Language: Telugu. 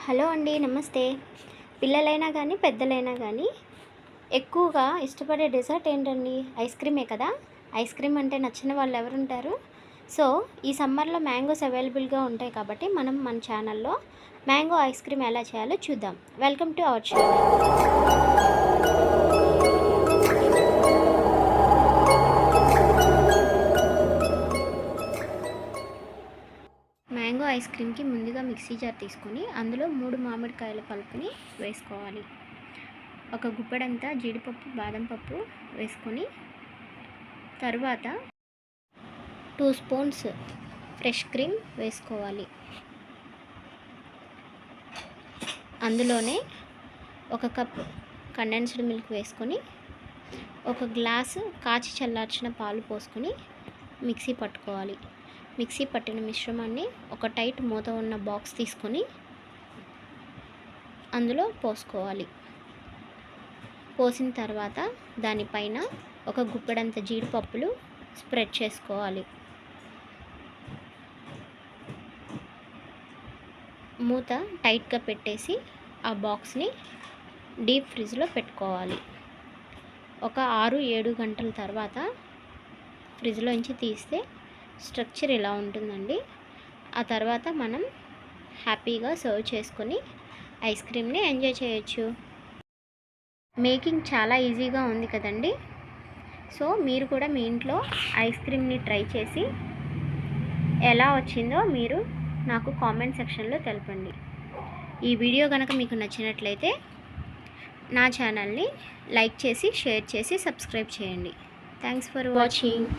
హలో అండి, నమస్తే. పిల్లలైనా కానీ పెద్దలైనా కానీ ఎక్కువగా ఇష్టపడే డెజర్ట్ ఏంటండి? ఐస్ క్రీమే కదా. ఐస్ క్రీమ్ అంటే నచ్చిన వాళ్ళు ఎవరుంటారు? సో ఈ సమ్మర్లో మ్యాంగోస్ అవైలబుల్గా ఉంటాయి కాబట్టి మనం మన ఛానల్లో మ్యాంగో ఐస్ క్రీమ్ ఎలా చేయాలో చూద్దాం. Welcome to our channel. Mango ice క్రీమ్కి ముందుగా మిక్సీ జార్ తీసుకొని అందులో 3 మామిడికాయల పల్పుని వేసుకోవాలి. ఒక గుప్పెడంతా జీడిపప్పు, బాదం పప్పు వేసుకొని తర్వాత 2 స్పూన్స్ ఫ్రెష్ క్రీమ్ వేసుకోవాలి. అందులోనే 1 కప్ కండెన్స్డ్ మిల్క్ వేసుకొని 1 గ్లాసు కాచి చల్లార్చిన పాలు పోసుకొని మిక్సీ పట్టుకోవాలి. మిక్సీ పట్టిన మిశ్రమాన్ని ఒక టైట్ మూత ఉన్న బాక్స్ తీసుకొని అందులో పోసుకోవాలి. పోసిన తర్వాత దానిపైన 1 గుప్పెడంత జీడిపప్పులు స్ప్రెడ్ చేసుకోవాలి. మూత టైట్గా పెట్టేసి ఆ బాక్స్ని డీప్ ఫ్రిడ్జ్లో పెట్టుకోవాలి. ఒక 6-7 గంటల తర్వాత ఫ్రిడ్జ్లోంచి తీస్తే స్ట్రక్చర్ ఇలా ఉంటుందండి. ఆ తర్వాత మనం హ్యాపీగా సర్వ్ చేసుకొని ఐస్ క్రీమ్ని ఎంజాయ్ చేయొచ్చు. మేకింగ్ చాలా ఈజీగా ఉంది కదండి. సో మీరు కూడా మీ ఇంట్లో ఐస్ క్రీమ్ని ట్రై చేసి ఎలా వచ్చిందో మీరు నాకు కామెంట్ సెక్షన్లో తెలపండి. ఈ వీడియో కనుక మీకు నచ్చినట్లయితే నా ఛానల్ని లైక్ చేసి, షేర్ చేసి, సబ్స్క్రైబ్ చేయండి. Thanks for watching.